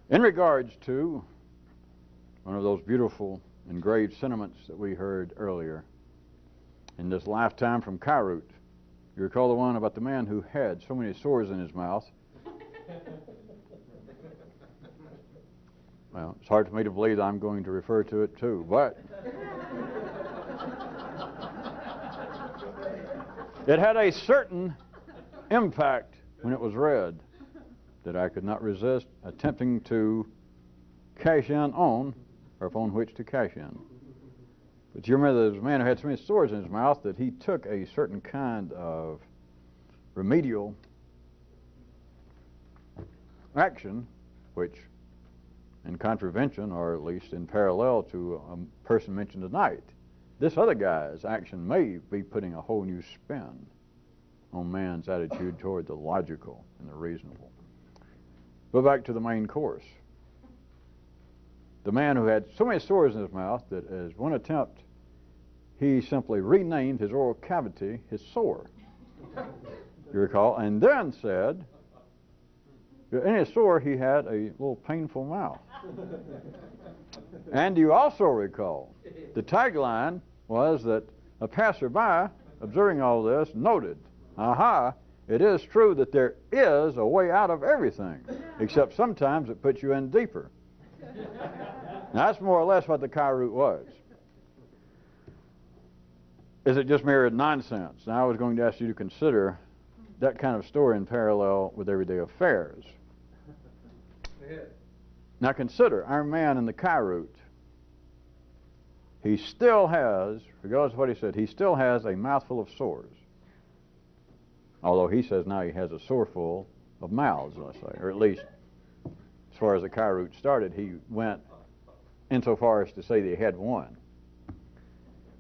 In regards to one of those beautiful engraved sentiments that we heard earlier, in this lifetime from Kyroots, you recall the one about the man who had so many sores in his mouth. Well, it's hard for me to believe that I'm going to refer to it too, but it had a certain impact when it was read that I could not resist attempting to cash in on, or upon which to cash in. But you remember there was a man who had so many sores in his mouth that he took a certain kind of remedial action, which in contravention, or at least in parallel to a person mentioned tonight, this other guy's action may be putting a whole new spin on man's attitude toward the logical and the reasonable. Go back to the main course. The man who had so many sores in his mouth that as one attempt, he simply renamed his oral cavity his sore. You recall? And then said, in his sore, he had a little painful mouth. And you also recall, the tagline was that a passerby, observing all this, noted, aha, it is true that there is a way out of everything, except sometimes it puts you in deeper. Now, that's more or less what the Kyroot was. Is it just mere nonsense? Now, I was going to ask you to consider that kind of story in parallel with everyday affairs. Now, consider our man in the Kyroot. He still has, regardless of what he said, he still has a mouthful of sores. Although he says now he has a sore full of mouths, let's say, or at least as far as the Kyroot started, he went insofar as to say that he had one.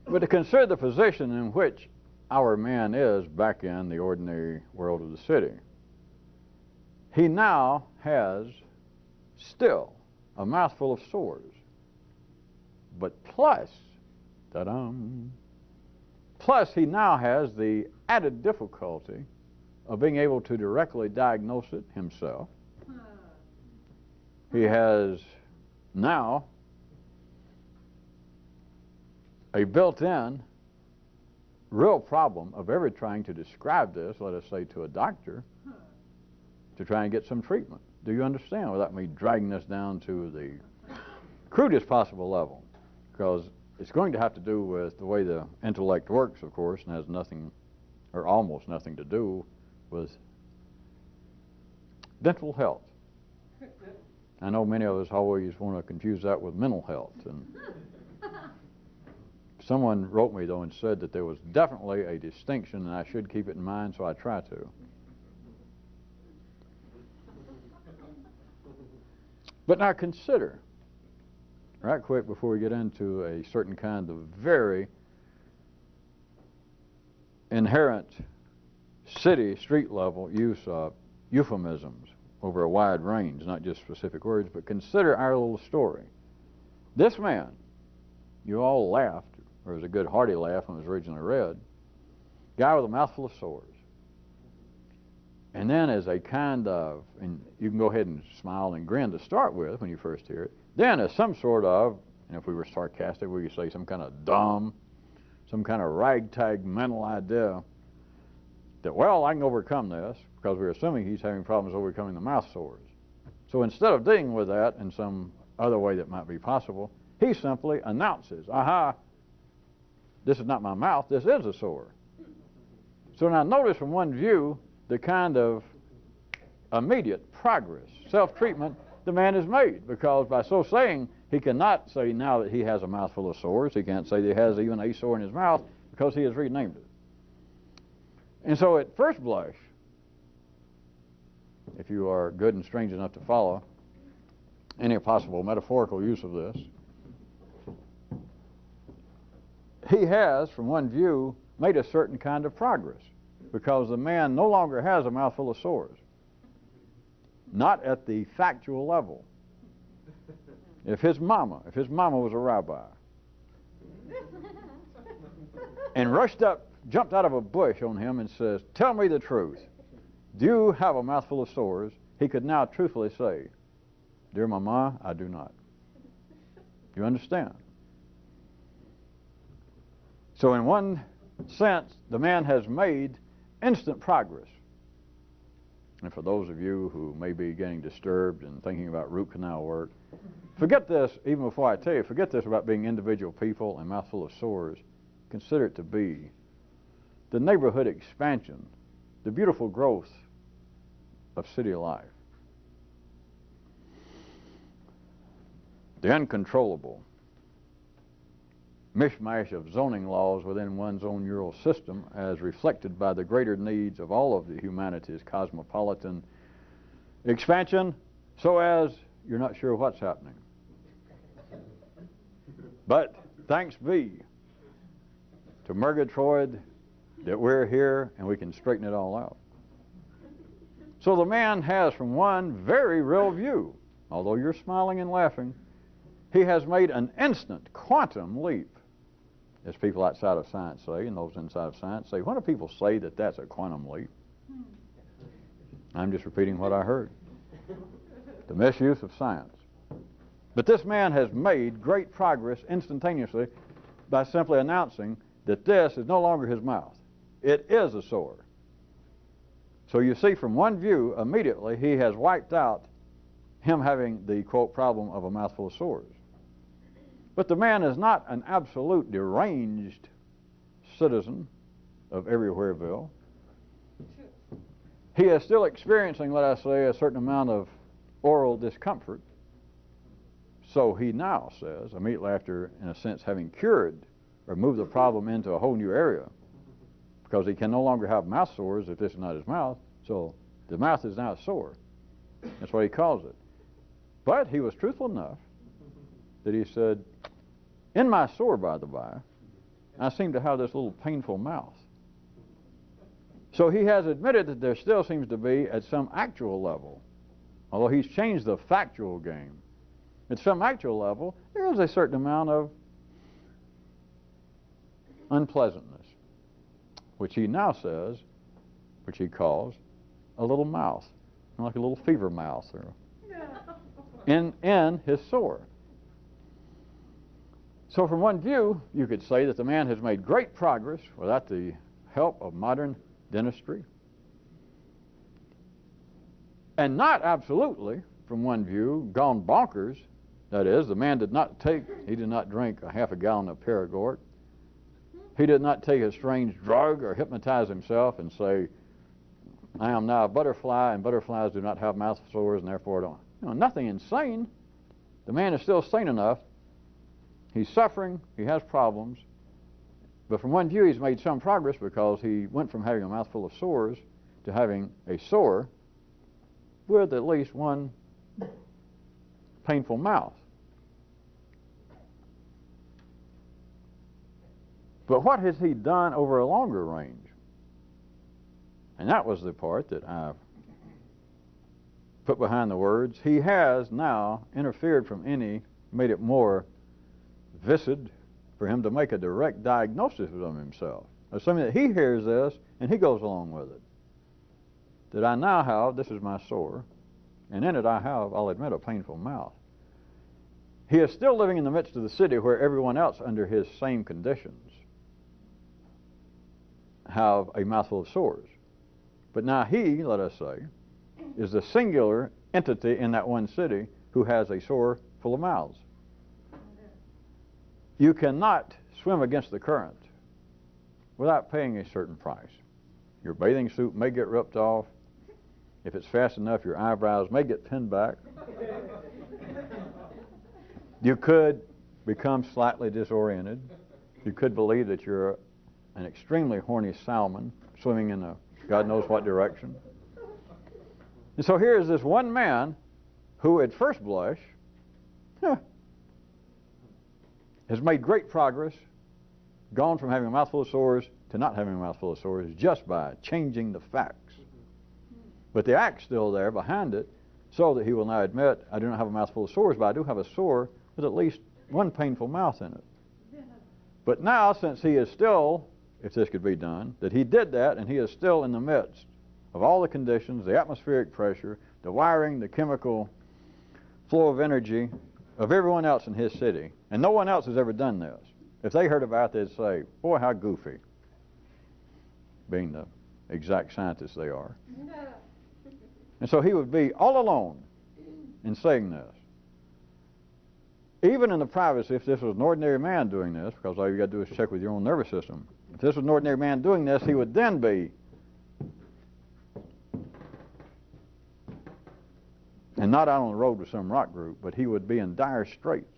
But to consider the position in which our man is back in the ordinary world of the city, he now has still a mouthful of sores. But plus, ta-dum, plus he now has the added difficulty of being able to directly diagnose it himself. He has now a built-in real problem of ever trying to describe this, let us say, to a doctor to try and get some treatment. Do you understand? Without me dragging this down to the crudest possible level, because it's going to have to do with the way the intellect works, of course, and has nothing, or almost nothing, to do with dental health. I know many of us always want to confuse that with mental health, and someone wrote me, though, and said that there was definitely a distinction, and I should keep it in mind, so I try to. But now consider, right quick before we get into a certain kind of very inherent city, street level use of euphemisms over a wide range, not just specific words, but consider our little story. This man, you all laughed, or it was a good hearty laugh when it was originally read, guy with a mouthful of sores. And then as a kind of, and you can go ahead and smile and grin to start with when you first hear it, then as some sort of, and if we were sarcastic, we could say some kind of dumb, some kind of ragtag mental idea that, well, I can overcome this, because we're assuming he's having problems overcoming the mouth sores. So instead of dealing with that in some other way that might be possible, he simply announces, aha, this is not my mouth, this is a sore. So now notice from one view the kind of immediate progress, self-treatment the man has made, because by so saying, he cannot say now that he has a mouthful of sores. He can't say that he has even a sore in his mouth, because he has renamed it. And so at first blush, if you are good and strange enough to follow any possible metaphorical use of this, he has, from one view, made a certain kind of progress, because the man no longer has a mouthful of sores. Not at the factual level. If his mama was a rabbi and rushed up, jumped out of a bush on him and says, tell me the truth, do you have a mouthful of sores? He could now truthfully say, Dear Mama, I do not. You understand? So in one sense, the man has made instant progress. And for those of you who may be getting disturbed and thinking about root canal work, forget this, even before I tell you, forget this about being individual people and mouthful of sores. Consider it to be the neighborhood expansion, the beautiful growth of city life. The uncontrollable mishmash of zoning laws within one's own neural system as reflected by the greater needs of all of the humanities, cosmopolitan expansion, so as you're not sure what's happening. But thanks be to Murgatroyd that we're here and we can straighten it all out. So the man has, from one very real view, although you're smiling and laughing, he has made an instant quantum leap. As people outside of science say, and those inside of science say, when do people say that that's a quantum leap? I'm just repeating what I heard. The misuse of science. But this man has made great progress instantaneously by simply announcing that this is no longer his mouth. It is a sore. So you see, from one view, immediately he has wiped out him having the, quote, problem of a mouthful of sores. But the man is not an absolute deranged citizen of Everywhereville. He is still experiencing, let us say, a certain amount of oral discomfort. So he now says, immediately after, in a sense, having cured or moved the problem into a whole new area, because he can no longer have mouth sores if this is not his mouth, so the mouth is now sore. That's what he calls it. But he was truthful enough that he said, in my sore, by the by, I seem to have this little painful mouth. So he has admitted that there still seems to be, at some actual level, although he's changed the factual game, at some actual level, there is a certain amount of unpleasantness, which he now says, which he calls a little mouth, like a little fever mouth, or in his sore. So from one view, you could say that the man has made great progress without the help of modern dentistry. And not absolutely, from one view, gone bonkers. That is, the man did not drink a half a gallon of Paragort. He did not take a strange drug or hypnotize himself and say, I am now a butterfly and butterflies do not have mouth sores and therefore don't. Nothing insane. The man is still sane enough. He's suffering, he has problems, but from one view he's made some progress because he went from having a mouthful of sores to having a sore with at least one painful mouth. But what has he done over a longer range? And that was the part that I put behind the words. He has now interfered from any, made it more viscid for him to make a direct diagnosis of himself. Assuming that he hears this and he goes along with it. That I now have, this is my sore, and in it I have, I'll admit, a painful mouth. He is still living in the midst of the city where everyone else under his same conditions have a mouthful of sores. But now he, let us say, is the singular entity in that one city who has a sore full of mouths. You cannot swim against the current without paying a certain price. Your bathing suit may get ripped off. If it's fast enough, your eyebrows may get pinned back. You could become slightly disoriented. You could believe that you're an extremely horny salmon swimming in a God knows what direction. And so here is this one man who at first blush has made great progress, gone from having a mouthful of sores to not having a mouthful of sores just by changing the facts. But the act's still there behind it, so that he will now admit, I do not have a mouthful of sores, but I do have a sore with at least one painful mouth in it. But now, since he is still, if this could be done, that he did that and he is still in the midst of all the conditions, the atmospheric pressure, the wiring, the chemical flow of energy of everyone else in his city, and no one else has ever done this. If they heard about it, they'd say, boy, how goofy, being the exact scientists they are. And so he would be all alone in saying this. Even in the privacy, if this was an ordinary man doing this, because all you got to do is check with your own nervous system. If this was an ordinary man doing this, he would then be, and not out on the road with some rock group, but he would be in dire straits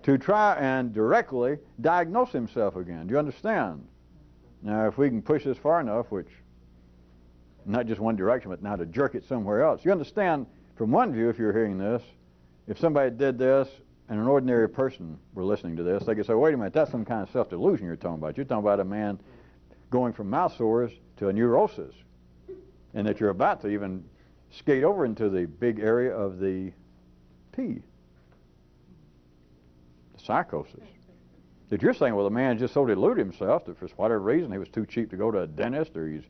to try and directly diagnose himself again. Do you understand? Now, if we can push this far enough, which not just one direction, but now to jerk it somewhere else. You understand, from one view, if you're hearing this, if somebody did this and an ordinary person were listening to this, they could say, wait a minute, that's some kind of self-delusion you're talking about. You're talking about a man going from mouth sores to a neurosis, and that you're about to even skate over into the big area of the P, the psychosis. That you're saying, well, the man just so deluded himself that for whatever reason he was too cheap to go to a dentist, or he's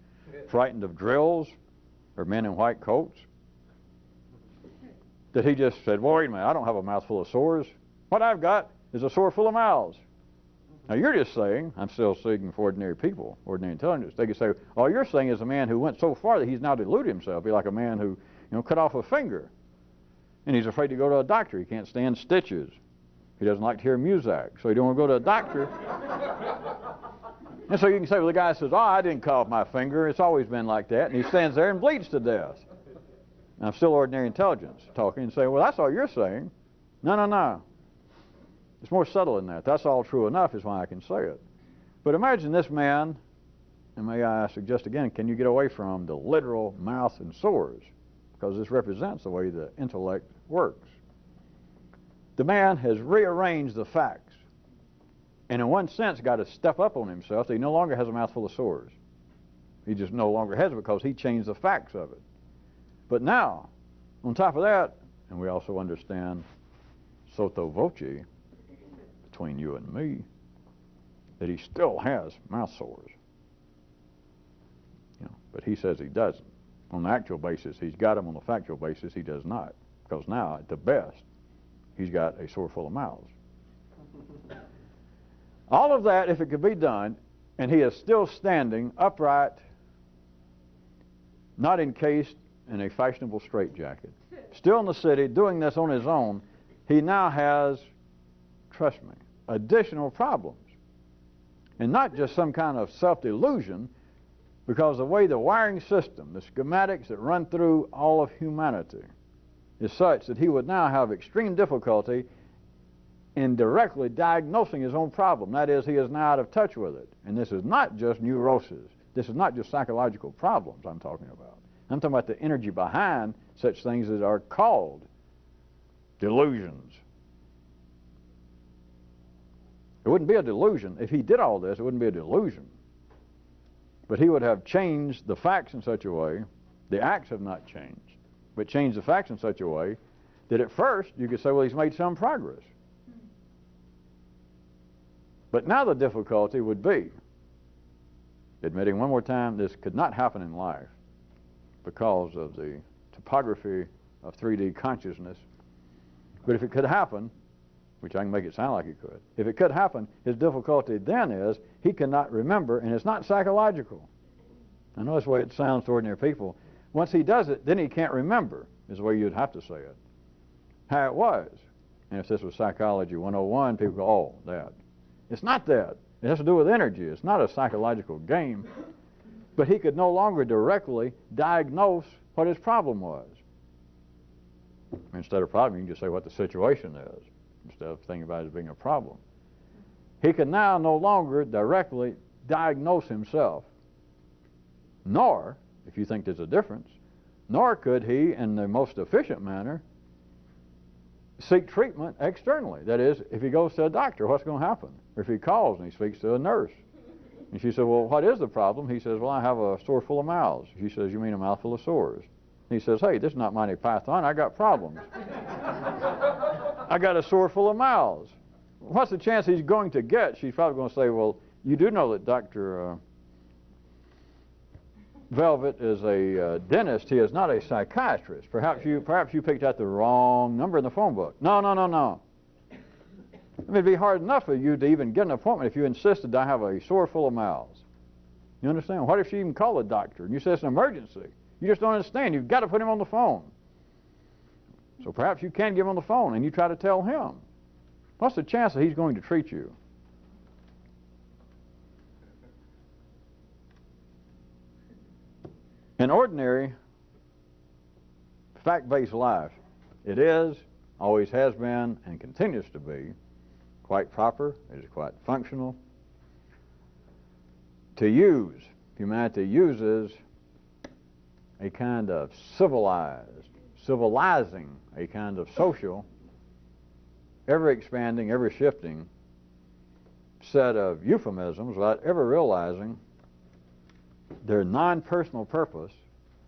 frightened of drills or men in white coats, that he just said, well, wait a minute, I don't have a mouth full of sores. What I've got is a sore full of mouths. Now, you're just saying, I'm still speaking for ordinary people, ordinary intelligence. They could say, all you're saying is a man who went so far that he's now deluded himself. Be like a man who, cut off a finger, and he's afraid to go to a doctor. He can't stand stitches. He doesn't like to hear music, so he don't want to go to a doctor. And so you can say, well, the guy says, oh, I didn't cut off my finger. It's always been like that. And he stands there and bleeds to death. And I'm still ordinary intelligence talking and saying, well, that's all you're saying. No. It's more subtle than that. That's all true enough is why I can say it. But imagine this man, and may I suggest again, can you get away from the literal mouth and sores? Because this represents the way the intellect works. The man has rearranged the facts, and in one sense got to step up on himself that he no longer has a mouthful of sores. He just no longer has it because he changed the facts of it. But now, on top of that, and we also understand sotto voce, between you and me, that he still has mouth sores. But he says he doesn't. On the actual basis, he's got them. On the factual basis, he does not. Because now, at the best, he's got a sore full of mouths. All of that, if it could be done, and he is still standing upright, not encased in a fashionable straitjacket, still in the city, doing this on his own, he now has, trust me, additional problems. And not just some kind of self-delusion, because the way the wiring system, the schematics that run through all of humanity, is such that he would now have extreme difficulty in directly diagnosing his own problem. That is, he is now out of touch with it. And this is not just neurosis. This is not just psychological problems I'm talking about. I'm talking about the energy behind such things that are called delusions. It wouldn't be a delusion. If he did all this, it wouldn't be a delusion. But he would have changed the facts in such a way, the acts have not changed, but changed the facts in such a way that at first you could say, well, he's made some progress. But now the difficulty would be, admitting one more time, this could not happen in life because of the topography of 3D consciousness. But if it could happen, which I can make it sound like it could, if it could happen, his difficulty then is he cannot remember, and it's not psychological. I know that's the way it sounds to ordinary people. Once he does it, then he can't remember, is the way you'd have to say it, how it was. And if this was Psychology 101, people go, oh, that. It's not that. It has to do with energy. It's not a psychological game. But he could no longer directly diagnose what his problem was. Instead of problem, you can just say what the situation is, instead of thinking about it as being a problem. He can now no longer directly diagnose himself, nor, if you think there's a difference, nor could he, in the most efficient manner, seek treatment externally. That is, if he goes to a doctor, what's going to happen? Or if he calls and he speaks to a nurse, and she says, well, what is the problem? He says, well, I have a sore full of mouths. She says, you mean a mouthful of sores? And he says, hey, this is not Monty Python. I got problems. I got a sore full of mouths. What's the chance he's going to get? She's probably going to say, well, you do know that Dr. Velvet is a dentist. He is not a psychiatrist. Perhaps you picked out the wrong number in the phone book. No. I mean, it'd be hard enough for you to even get an appointment if you insisted I have a sore full of mouths. You understand? What if she even called the doctor and you said it's an emergency? You just don't understand. You've got to put him on the phone. So perhaps you can give him on the phone and you try to tell him. What's the chance that he's going to treat you? In ordinary, fact-based life, it is, always has been, and continues to be quite proper. It is quite functional. To use, humanity uses a kind of civilizing, a kind of social, ever-expanding, ever-shifting set of euphemisms without ever realizing their non-personal purpose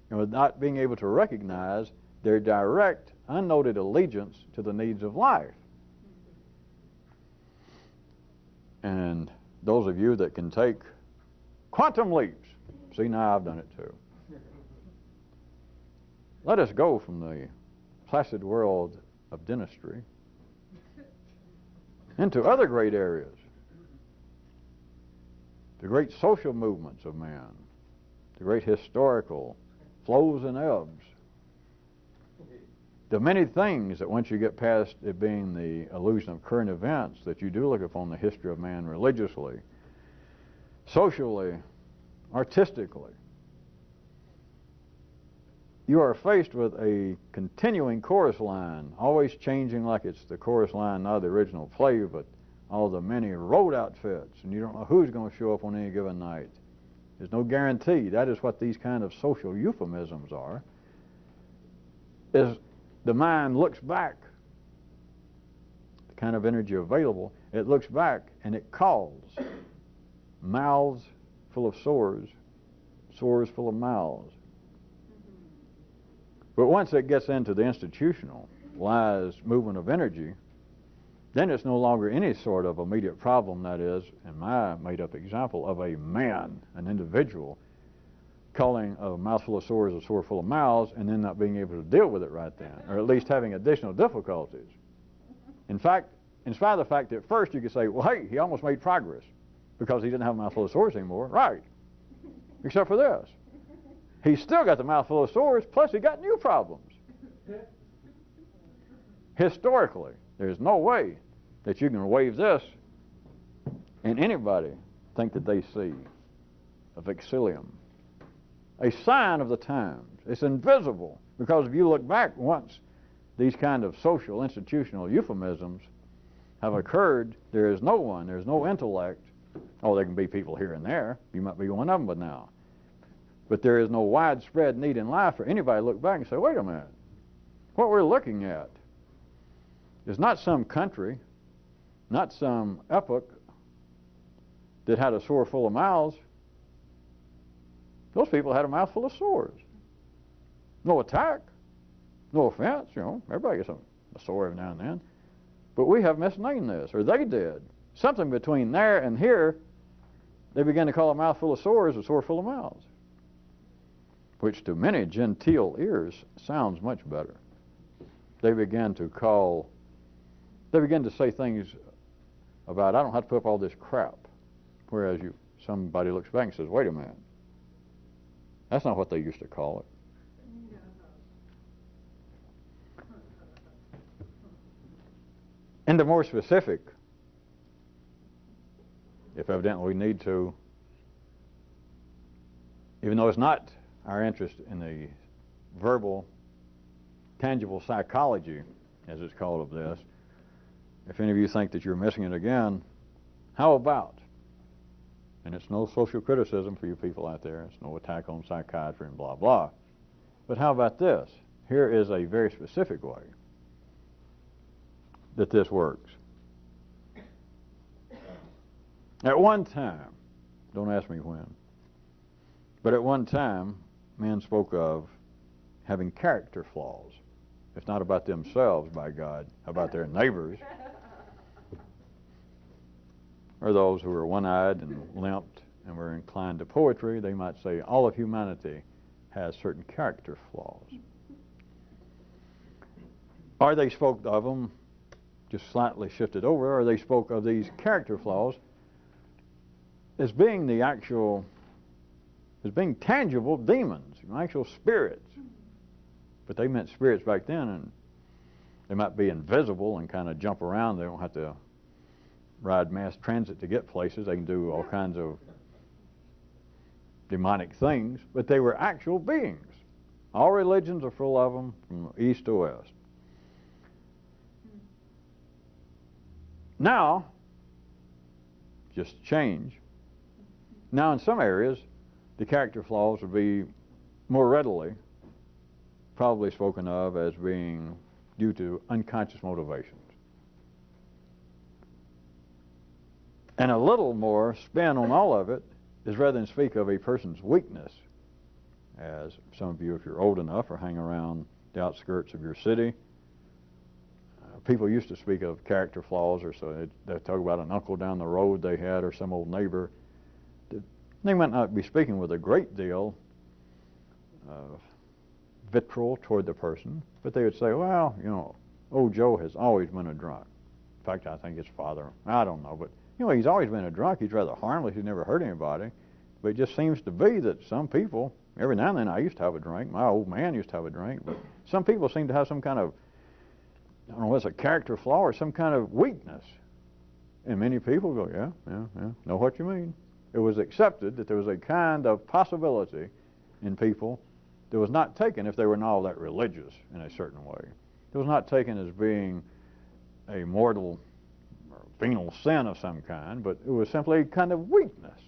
and without being able to recognize their direct, unnoted allegiance to the needs of life. And those of you that can take quantum leaps, see, now I've done it too. Let us go from the placid world of dentistry into other great areas, the great social movements of man, the great historical flows and ebbs, the many things that once you get past it being the illusion of current events, that you do look upon the history of man religiously, socially, artistically. You are faced with a continuing chorus line, always changing like it's the chorus line, not the original play, but all the many road outfits, and you don't know who's going to show up on any given night. There's no guarantee. That is what these kind of social euphemisms are. Is the mind looks back, the kind of energy available, it looks back and it calls. Mouths full of sores, sores full of mouths. But once it gets into the institutional, wise movement of energy, then it's no longer any sort of immediate problem, that is, in my made-up example, of a man, an individual, calling a mouthful of sores a sore full of mouths and then not being able to deal with it right then, or at least having additional difficulties. In fact, in spite of the fact that at first you could say, well, hey, he almost made progress because he didn't have a mouthful of sores anymore. Right. Except for this. He's still got the mouthful of sores, plus he got new problems. Historically, there's no way that you can wave this and anybody think that they see a vexillium, a sign of the times. It's invisible because if you look back once these kind of social institutional euphemisms have occurred, there is no one, there's no intellect. Oh, there can be people here and there. You might be one of them, but now. But there is no widespread need in life for anybody to look back and say, wait a minute, what we're looking at is not some country, not some epoch that had a sore full of mouths. Those people had a mouthful of sores. No attack, no offense, everybody gets a sore every now and then. But we have misnamed this, or they did. Something between there and here, they began to call a mouthful of sores a sore full of mouths, which to many genteel ears sounds much better. They began to say things about, I don't have to put up all this crap. Whereas somebody looks back and says, wait a minute, that's not what they used to call it. And the more specific, if evidently we need to, even though it's not our interest in the verbal, tangible psychology, as it's called, of this, if any of you think that you're missing it again, how about, and it's no social criticism for you people out there, it's no attack on psychiatry and blah, blah, but how about this? Here is a very specific way that this works. At one time, don't ask me when, but at one time, men spoke of having character flaws, if not about themselves, by God, about their neighbors, or those who were one-eyed and limped and we're inclined to poetry, they might say all of humanity has certain character flaws. Or they spoke of them, just slightly shifted over, or they spoke of these character flaws as being as being tangible demons, actual spirits. But they meant spirits back then, and they might be invisible and kind of jump around. They don't have to ride mass transit to get places. They can do all kinds of demonic things, but they were actual beings. All religions are full of them from east to west. Now, just change. Now in some areas, the character flaws would be more readily probably spoken of as being due to unconscious motivations. And a little more spin on all of it is rather than speak of a person's weakness, as some of you, if you're old enough, or hang around the outskirts of your city, people used to speak of character flaws, or so they'd talk about an uncle down the road they had, or some old neighbor. They might not be speaking with a great deal of vitriol toward the person, but they would say, well, you know, old Joe has always been a drunk. In fact, I think his father, I don't know, but you know, he's always been a drunk. He's rather harmless. He's never hurt anybody. But it just seems to be that some people, every now and then I used to have a drink. My old man used to have a drink. But some people seem to have some kind of, I don't know, what's a character flaw or some kind of weakness. And many people go, yeah, know what you mean. It was accepted that there was a kind of possibility in people that was not taken if they were not all that religious in a certain way. It was not taken as being a mortal or venal sin of some kind, but it was simply a kind of weakness.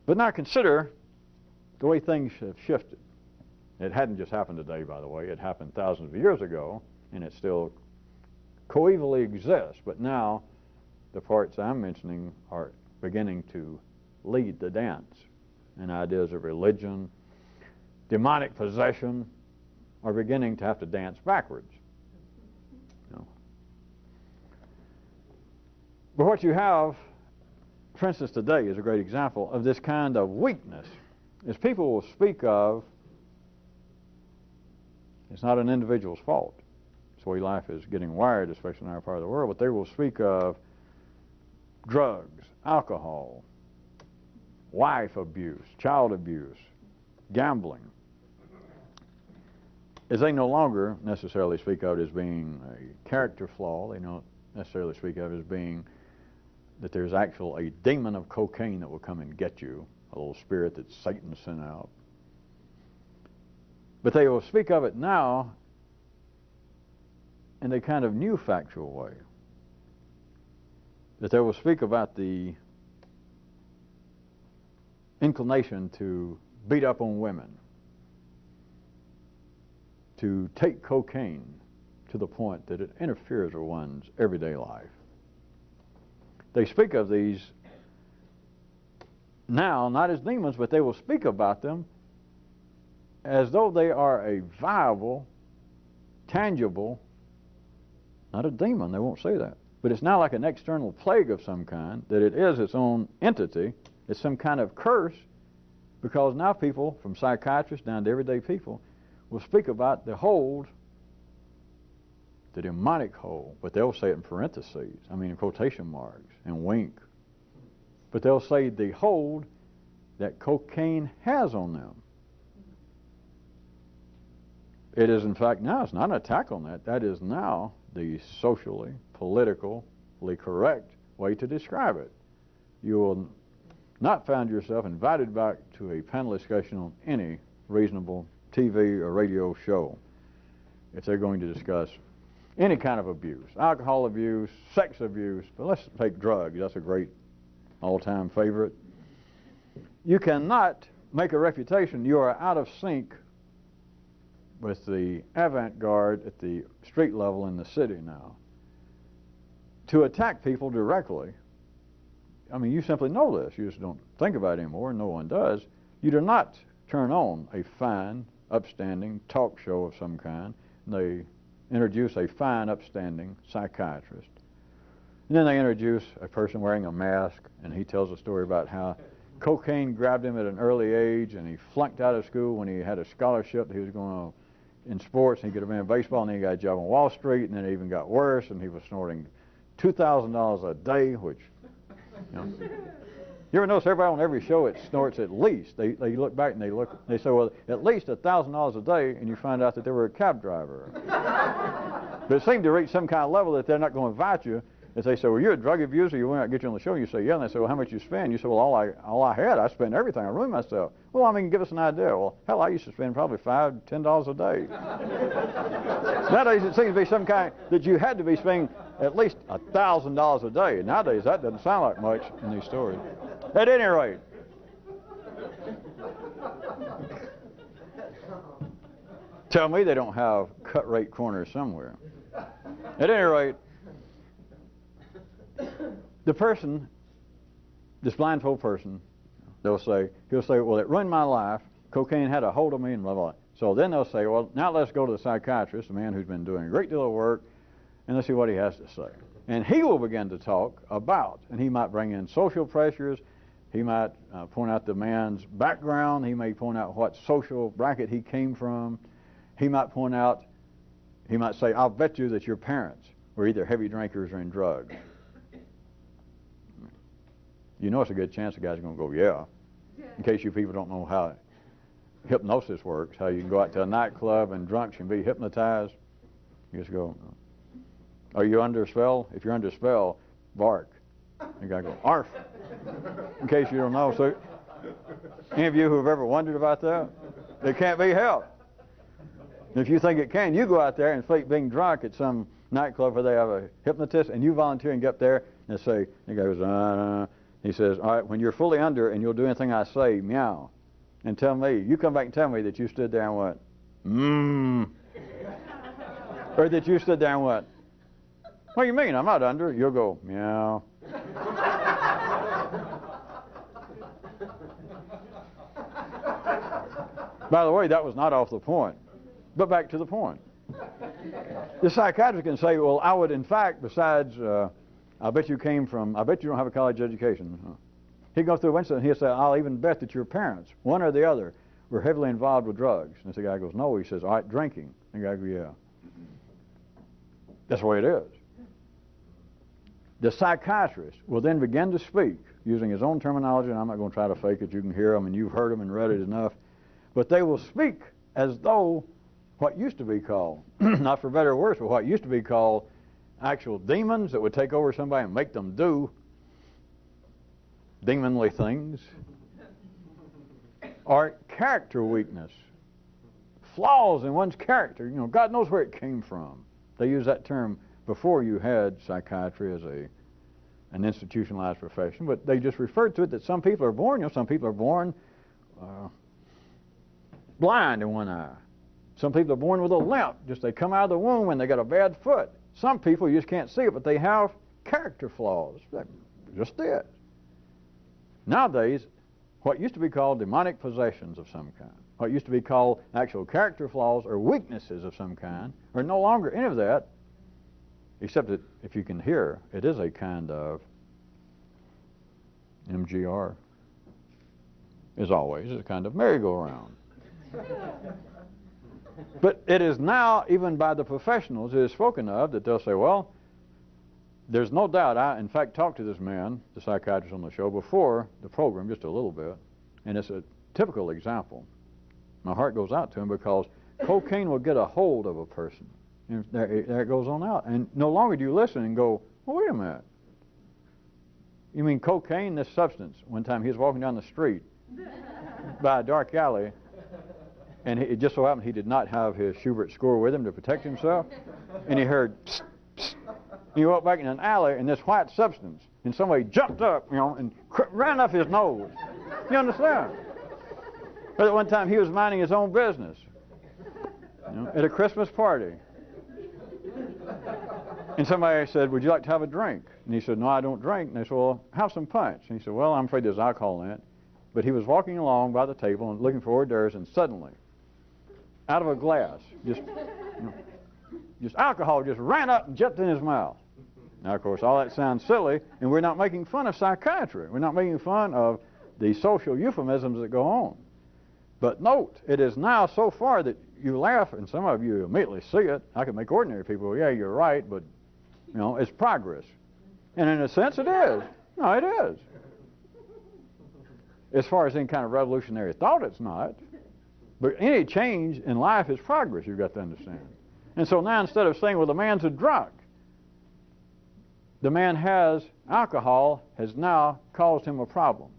But now consider the way things have shifted. It hadn't just happened today, by the way. It happened thousands of years ago, and it still coevally exists. But now the parts I'm mentioning are beginning to lead the dance. And ideas of religion, demonic possession, are beginning to have to dance backwards. You know. But what you have, for instance, today is a great example of this kind of weakness, is people will speak of, it's not an individual's fault. It's the way life is getting wired, especially in our part of the world, but they will speak of drugs, alcohol, wife abuse, child abuse, gambling, as they no longer necessarily speak of it as being a character flaw. They don't necessarily speak of it as being that there's actually a demon of cocaine that will come and get you, a little spirit that Satan sent out. But they will speak of it now in a kind of new factual way. That they will speak about the inclination to beat up on women, to take cocaine to the point that it interferes with one's everyday life. They speak of these now not as demons, but they will speak about them as though they are a viable, tangible, not a demon, they won't say that, but it's now like an external plague of some kind, that it is its own entity. It's some kind of curse, because now people, from psychiatrists down to everyday people, will speak about the hold, the demonic hold, but they'll say it in parentheses, in quotation marks, and wink. But they'll say the hold that cocaine has on them. It is, in fact, now, it's not an attack on that. That is now the socially, politically correct way to describe it. You will not find yourself invited back to a panel discussion on any reasonable TV or radio show if they're going to discuss any kind of abuse, alcohol abuse, sex abuse, but let's take drugs. That's a great all-time favorite. You cannot make a reputation. You are out of sync with the avant-garde at the street level in the city now. To attack people directly, you simply know this. You just don't think about it anymore, and no one does. You do not turn on a fine, upstanding talk show of some kind, and they introduce a fine, upstanding psychiatrist, And then they introduce a person wearing a mask, and he tells a story about how cocaine grabbed him at an early age, and he flunked out of school when he had a scholarship that he was going to in sports, and he could have been in baseball, and then he got a job on Wall Street, and then it even got worse, and he was snorting $2,000 a day, which, you know. You ever notice everybody on every show it snorts at least? They look back and they say, well, at least $1,000 a day, and you find out that they were a cab driver. But it seemed to reach some kind of level that they're not going to invite you. If they say, well, you're a drug abuser, you want to get you on the show, and you say, yeah, and they say, well, how much you spend? You say, well, all I had, I spent everything, I ruined myself. Well, I mean, give us an idea. Well, hell, I used to spend probably $5, $10 a day. Nowadays, it seems to be some kind that you had to be spending at least $1,000 a day. And nowadays, that doesn't sound like much in these stories. At any rate, tell me they don't have cut-rate corners somewhere. At any rate, the person, this blindfold person, he'll say, well, it ruined my life. Cocaine had a hold of me and blah, blah. So then they'll say, well, now let's go to the psychiatrist, a man who's been doing a great deal of work, and let's see what he has to say. And he will begin to talk about, and he might bring in social pressures. He might point out the man's background. He may point out what social bracket he came from. He might say, I'll bet you that your parents were either heavy drinkers or in drugs. You know it's a good chance the guy's going to go, yeah. In case you people don't know how hypnosis works, how you can go out to a nightclub and drunks can be hypnotized. You just go, are you under a spell? If you're under a spell, bark. The guy goes, arf. In case you don't know. So, any of you who have ever wondered about that? It can't be helped. If you think it can, you go out there and fake being drunk at some nightclub where they have a hypnotist, and you volunteer and get up there and say, the guy goes, he says, all right, when you're fully under and you'll do anything I say, meow. And tell me, you come back and tell me that you stood there and went, or that you stood there and went, what do you mean? I'm not under. You'll go, meow. By the way, that was not off the point. But back to the point. The psychiatrist can say, well, I would, in fact, besides, I bet you don't have a college education. He'd go through a bunch and he'll say, I'll even bet that your parents, one or the other, were heavily involved with drugs. And the guy goes, no. He says, all right, drinking. And the guy goes, yeah. That's the way it is. The psychiatrist will then begin to speak using his own terminology, and I'm not going to try to fake it. You can hear them, and you've heard them and read it enough. But they will speak as though what used to be called, not for better or worse, but what used to be called actual demons that would take over somebody and make them do demonly things, or character weakness, flaws in one's character. You know, God knows where it came from. They use that term before you had psychiatry as an institutionalized profession, but they just referred to it that some people are born, some people are born blind in one eye. Some people are born with a limp. Just they come out of the womb and they got a bad foot. Some people, you just can't see it, but they have character flaws. That's just it. Nowadays, what used to be called demonic possessions of some kind, what used to be called actual character flaws or weaknesses of some kind, are no longer any of that, except that if you can hear, it is a kind of MGR, as always, is a kind of merry-go-round. But it is now, even by the professionals, it is spoken of that they'll say, well, there's no doubt. I, in fact, talked to this man, the psychiatrist on the show, before the program, just a little bit, and it's a typical example. My heart goes out to him because cocaine will get a hold of a person. And there it goes on out. And no longer do you listen and go, well, wait a minute. You mean cocaine, this substance? One time he was walking down the street by a dark alley, and it just so happened he did not have his Schubert score with him to protect himself, and he heard, psst, psst. He walked back in an alley, and this white substance, and somebody jumped up, and ran up his nose. You understand? But at one time he was minding his own business, at a Christmas party. And somebody said, would you like to have a drink? And he said, no, I don't drink. And they said, well, have some punch. And he said, well, I'm afraid there's alcohol in it. But he was walking along by the table and looking for hors d'oeuvres, and suddenly, out of a glass, just alcohol just ran up and jumped in his mouth. Now, of course, all that sounds silly, and we're not making fun of psychiatry. We're not making fun of the social euphemisms that go on. But note, it is now so far that you laugh, and some of you immediately see it. I can make ordinary people, yeah, you're right, but, you know, it's progress. And in a sense, it is. No, it is. As far as any kind of revolutionary thought, it's not. But any change in life is progress, you've got to understand. And so now instead of saying, well, the man's a drunk, the man has alcohol has now caused him a problem.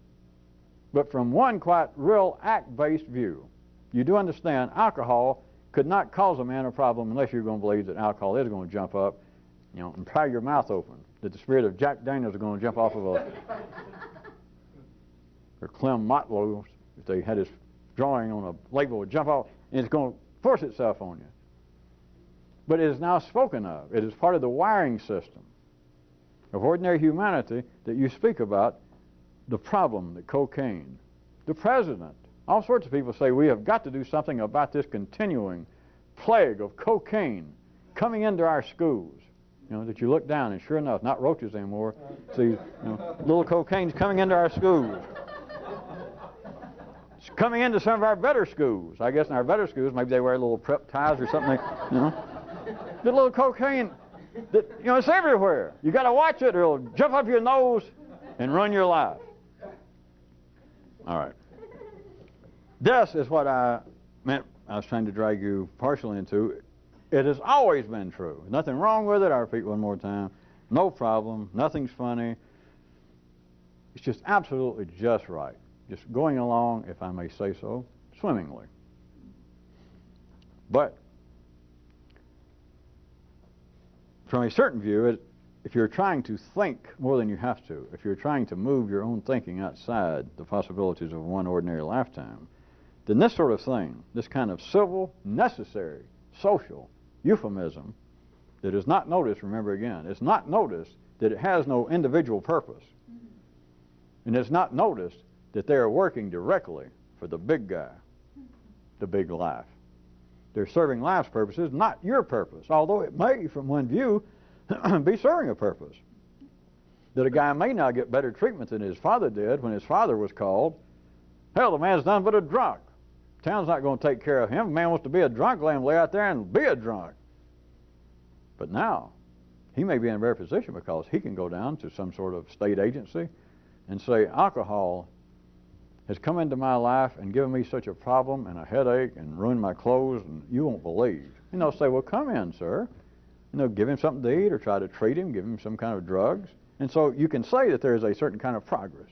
But from one quite real act-based view, you do understand alcohol could not cause a man a problem unless you're going to believe that alcohol is going to jump up, you know, and pry your mouth open, that the spirit of Jack Daniels is going to jump off of a, or Clem Motlow, if they had his drawing on a label, would jump off, and it's going to force itself on you. But it is now spoken of. It is part of the wiring system of ordinary humanity that you speak about, the problem that cocaine, the president, all sorts of people say we have got to do something about this continuing plague of cocaine coming into our schools. You know, that you look down and sure enough, not roaches anymore, see, you know, little cocaine's coming into our schools. It's coming into some of our better schools. I guess in our better schools, maybe they wear little prep ties or something, you know. The little cocaine, that, you know, it's everywhere. You got to watch it or it'll jump up your nose and run your life. All right. This is what I meant I was trying to drag you partially into. It has always been true. Nothing wrong with it. I'll repeat one more time. No problem. Nothing's funny. It's just absolutely just right. Just going along, if I may say so, swimmingly. But from a certain view, if you're trying to think more than you have to, if you're trying to move your own thinking outside the possibilities of one ordinary lifetime, then this sort of thing, this kind of civil, necessary, social euphemism that is not noticed, remember again, it's not noticed that it has no individual purpose. And it's not noticed that they are working directly for the big guy, the big life. They're serving life's purposes, not your purpose, although it may, from one view, be serving a purpose. That a guy may now get better treatment than his father did when his father was called. Hell, the man's nothing but a drunk. Town's not going to take care of him. If a man wants to be a drunk, let him lay out there and be a drunk. But now, he may be in a better position because he can go down to some sort of state agency and say, alcohol has come into my life and given me such a problem and a headache and ruined my clothes, and you won't believe. And they'll say, well, come in, sir. And they'll give him something to eat or try to treat him, give him some kind of drugs. And so you can say that there is a certain kind of progress.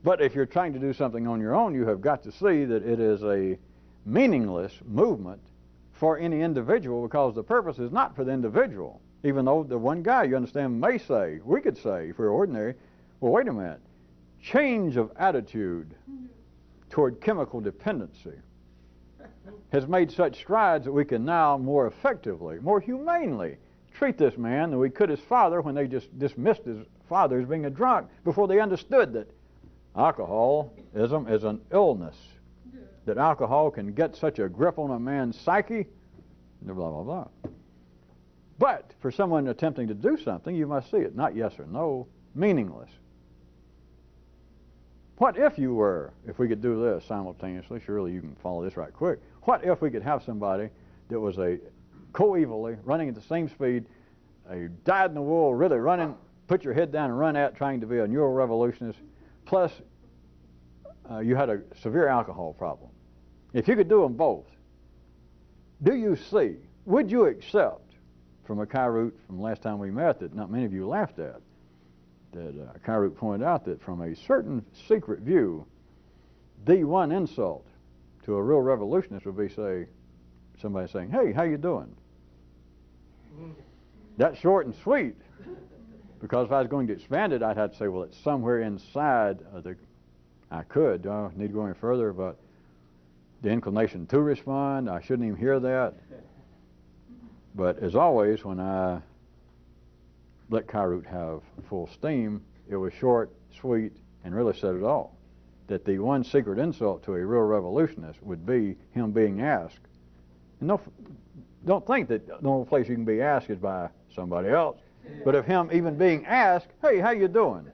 But if you're trying to do something on your own, you have got to see that it is a meaningless movement for any individual, because the purpose is not for the individual. Even though the one guy, you understand, may say, we could say, if we're ordinary, well, wait a minute, change of attitude toward chemical dependency has made such strides that we can now more effectively, more humanely treat this man than we could his father when they just dismissed his father as being a drunk before they understood that alcoholism is an illness, that alcohol can get such a grip on a man's psyche, blah, blah, blah. But for someone attempting to do something, you must see it, not yes or no, meaningless. What if you were, if we could do this simultaneously, surely you can follow this right quick, what if we could have somebody that was a coevally running at the same speed, a dyed-in-the-wool, really running, put your head down and run at trying to be a neurorevolutionist, plus you had a severe alcohol problem. If you could do them both, do you see, would you accept from a Kyroot from last time we met that not many of you laughed at, that Kyroot pointed out that from a certain secret view, the one insult to a real revolutionist would be, say, somebody saying, hey, how you doing? That's short and sweet, because if I was going to expand it, I'd have to say, well, it's somewhere inside the, I could, don't need to go any further, but the inclination to respond, I shouldn't even hear that. But as always, when I let Kyroots have full steam, it was short, sweet, and really said it all. That the one secret insult to a real revolutionist would be him being asked. And don't think that the only place you can be asked is by somebody else. But of him even being asked, hey, how you doing?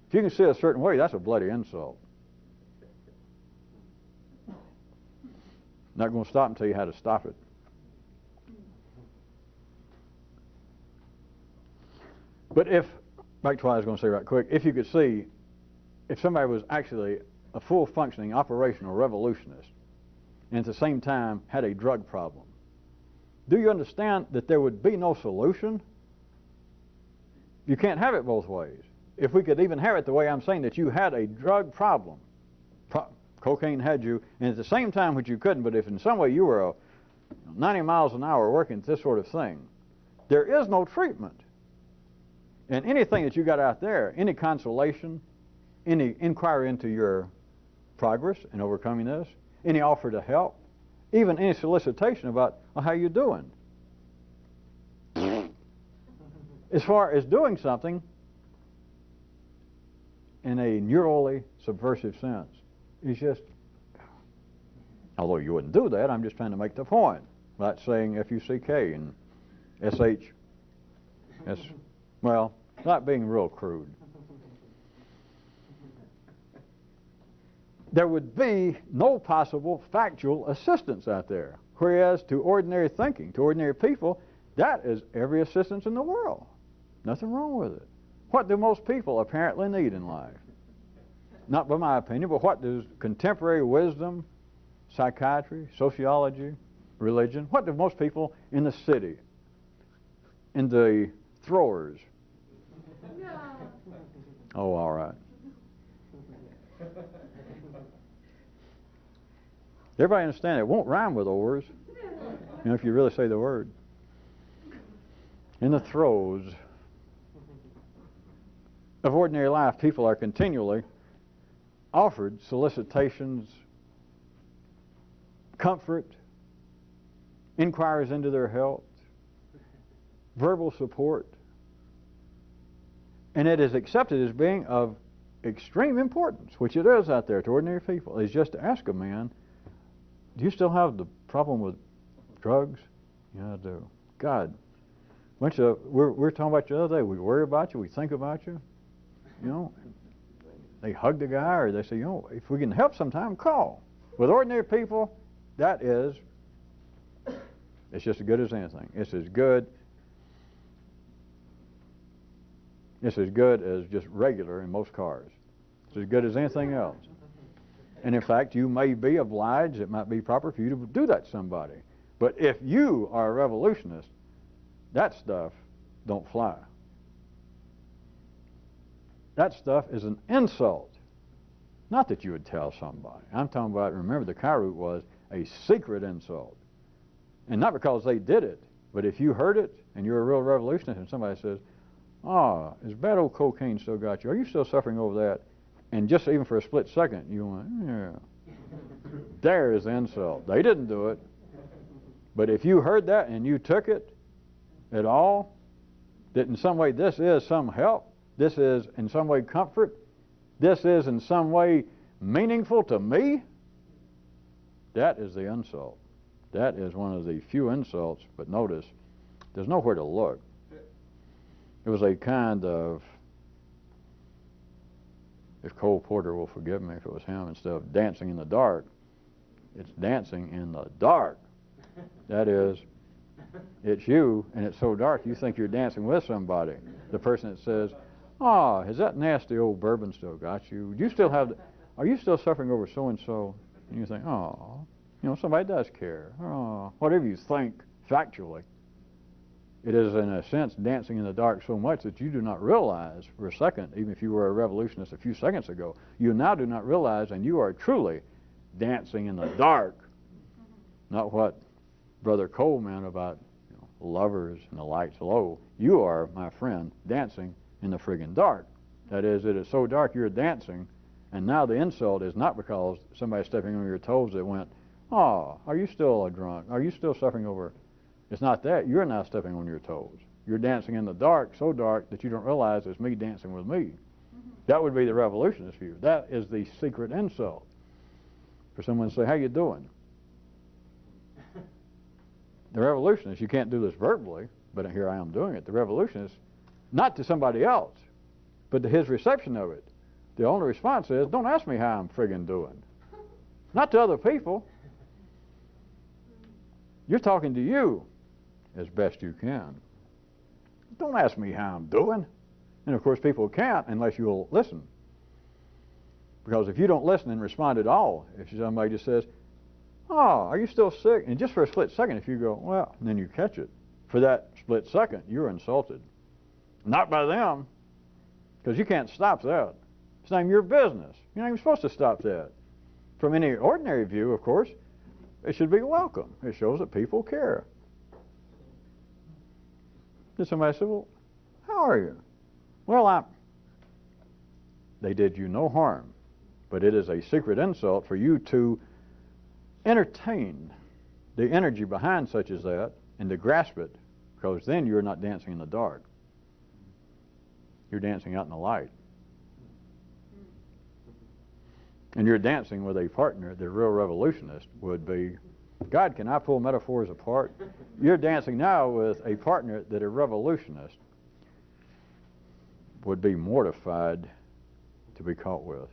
If you can see a certain way, that's a bloody insult. Not going to stop and tell you how to stop it. But if, back to what I was going to say right quick, if you could see, if somebody was actually a full functioning operational revolutionist and at the same time had a drug problem, do you understand that there would be no solution? You can't have it both ways. If we could even have it the way I'm saying, that you had a drug problem, cocaine had you, and at the same time, which you couldn't, but if in some way you were 90 miles an hour working this sort of thing, there is no treatment. And anything that you got out there, any consolation, any inquiry into your progress in overcoming this, any offer to help, even any solicitation about, well, how you doing? As far as doing something in a neurally subversive sense, it's just, although you wouldn't do that, I'm just trying to make the point. Like saying F-U-C-K and S-H, well, not being real crude. There would be no possible factual assistance out there. Whereas to ordinary thinking, to ordinary people, that is every assistance in the world. Nothing wrong with it. What do most people apparently need in life? Not by my opinion, but what does contemporary wisdom, psychiatry, sociology, religion, what do most people in the city, in the throwers? No. Oh, all right. Everybody understand it won't rhyme with oars, you know, if you really say the word. In the throes of ordinary life, people are continually offered solicitations, comfort, inquiries into their health, verbal support, and it is accepted as being of extreme importance, which it is out there to ordinary people, is just to ask a man, do you still have the problem with drugs? Yeah, I do. God, we're talking about you the other day. We worry about you. We think about you. You know, they hug the guy, or they say, you know, if we can help sometime, call. With ordinary people, that is, it's just as good as anything. It's as good as just regular in most cars. It's as good as anything else. And in fact, you may be obliged, it might be proper for you to do that to somebody. But if you are a revolutionist, that stuff don't fly. That stuff is an insult. Not that you would tell somebody. I'm talking about, remember, the Kyroot was a secret insult. And not because they did it, but if you heard it and you're a real revolutionist and somebody says, is bad old cocaine still got you? Are you still suffering over that? And just even for a split second, you went, yeah. There is the insult. They didn't do it. But if you heard that and you took it at all, that in some way this is some help, this is in some way comfort, this is in some way meaningful to me, that is the insult. That is one of the few insults, but notice, there's nowhere to look. It was a kind of, if Cole Porter will forgive me if it was him, instead of dancing in the dark, it's dancing in the dark. That is, it's you, and it's so dark you think you're dancing with somebody. The person that says, has that nasty old bourbon still got you? Do you still have, are you still suffering over so-and-so? And you think, you know, somebody does care. Whatever you think factually. It is, in a sense, dancing in the dark so much that you do not realize for a second, even if you were a revolutionist a few seconds ago, you now do not realize, and you are truly dancing in the dark. Not what Brother Cole meant about, you know, lovers and the lights low. You are, my friend, dancing in the friggin' dark. That is, it is so dark you're dancing, and now the insult is not because somebody's stepping on your toes that went, are you still a drunk? Are you still suffering over? It's not that. You're now stepping on your toes. You're dancing in the dark, so dark that you don't realize it's me dancing with me. That would be the revolutionist view. That is the secret insult. For someone to say, how you doing? The revolutionists, you can't do this verbally, but here I am doing it. The revolutionist, not to somebody else, but to his reception of it. The only response is, don't ask me how I'm friggin' doing. Not to other people. You're talking to you as best you can. Don't ask me how I'm doing. And of course people can't unless you'll listen. Because if you don't listen and respond at all, if somebody just says, oh, are you still sick? And just for a split second, if you go, well, and then you catch it, for that split second, you're insulted. Not by them, because you can't stop that. It's not even your business. You're not even supposed to stop that. From any ordinary view, of course, it should be welcome. It shows that people care. Then somebody said, well, how are you? Well, they did you no harm, but it is a secret insult for you to entertain the energy behind such as that and to grasp it, because then you're not dancing in the dark. You're dancing out in the light. And you're dancing with a partner. The real revolutionist would be, God, can I pull metaphors apart? You're dancing now with a partner that a revolutionist would be mortified to be caught with.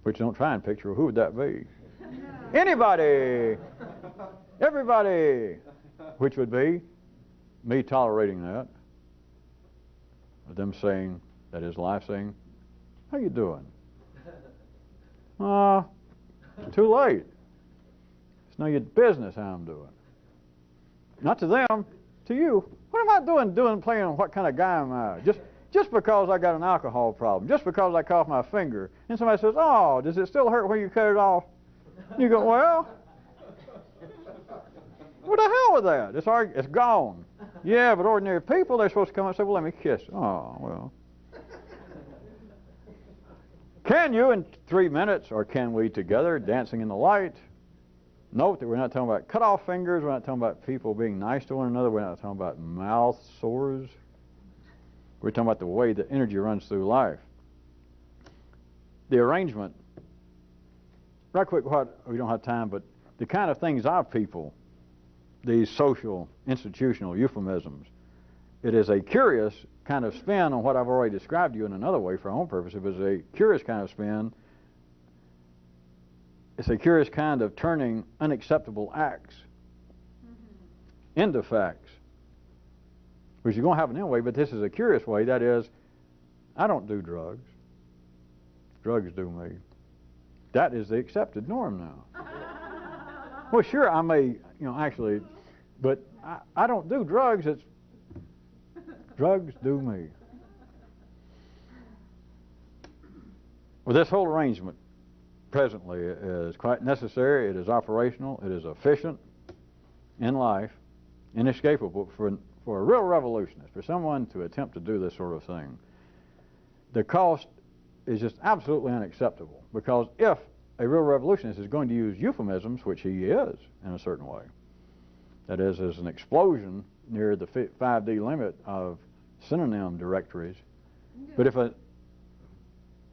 Which don't try and picture, who would that be? Anybody! Everybody! Which would be me tolerating that. Them saying, that is life saying, how you doing? Too late. It's none of your business how I'm doing. Not to them, to you. What am I doing playing what kind of guy am I? Just because I got an alcohol problem, just because I coughed my finger, and somebody says, oh, does it still hurt when you cut it off? You go, well, what the hell with that? It's gone. Yeah, but ordinary people, they're supposed to come up and say, well, let me kiss. Oh, well. Can you in 3 minutes, or can we together, dancing in the light? Note that we're not talking about cut off fingers, we're not talking about people being nice to one another, we're not talking about mouth sores. We're talking about the way the energy runs through life. The arrangement, right quick, we don't have time, but the kind of things our people, these social, institutional euphemisms, it is a curious kind of spin on what I've already described to you in another way for our own purpose. It was a curious kind of spin. It's a curious kind of turning unacceptable acts into facts, which you're going to happen anyway, but this is a curious way. That is, I don't do drugs. Drugs do me. That is the accepted norm now. Well, sure, I may, actually, but I don't do drugs. It's drugs do me. Well, this whole arrangement presently is quite necessary. It is operational. It is efficient in life, inescapable for a real revolutionist, for someone to attempt to do this sort of thing. The cost is just absolutely unacceptable, because if a real revolutionist is going to use euphemisms, which he is in a certain way, that is, as an explosion near the 5D limit of synonym directories. But if a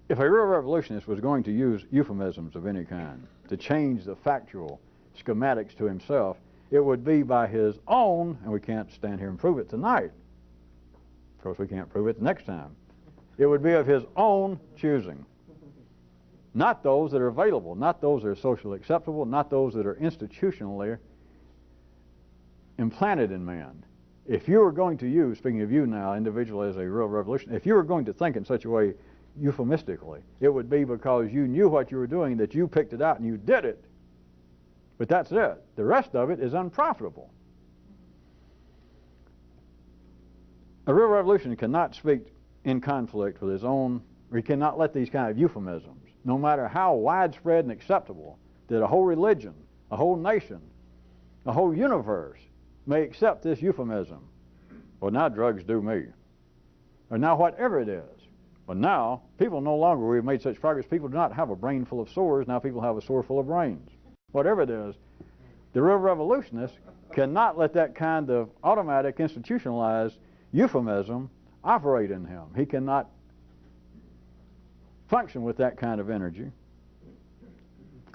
real revolutionist was going to use euphemisms of any kind to change the factual schematics to himself, it would be by his own, and we can't stand here and prove it tonight. Of course, we can't prove it the next time. It would be of his own choosing. Not those that are available, not those that are socially acceptable, not those that are institutionally implanted in man. If you were going to use, speaking of you now, individually as a real revolution, if you were going to think in such a way euphemistically, it would be because you knew what you were doing, that you picked it out and you did it. But that's it. The rest of it is unprofitable. A real revolution cannot speak in conflict with his own, or he cannot let these kind of euphemisms, no matter how widespread and acceptable, that a whole religion, a whole nation, a whole universe may accept this euphemism. Well, now drugs do me. Or now whatever it is. But now, people no longer, we've made such progress, people do not have a brain full of sores, now people have a sore full of brains. Whatever it is, the real revolutionist cannot let that kind of automatic, institutionalized euphemism operate in him. He cannot function with that kind of energy,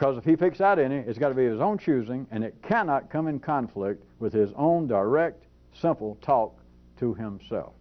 Because if he picks out any, it's got to be his own choosing, and it cannot come in conflict with his own direct, simple talk to himself.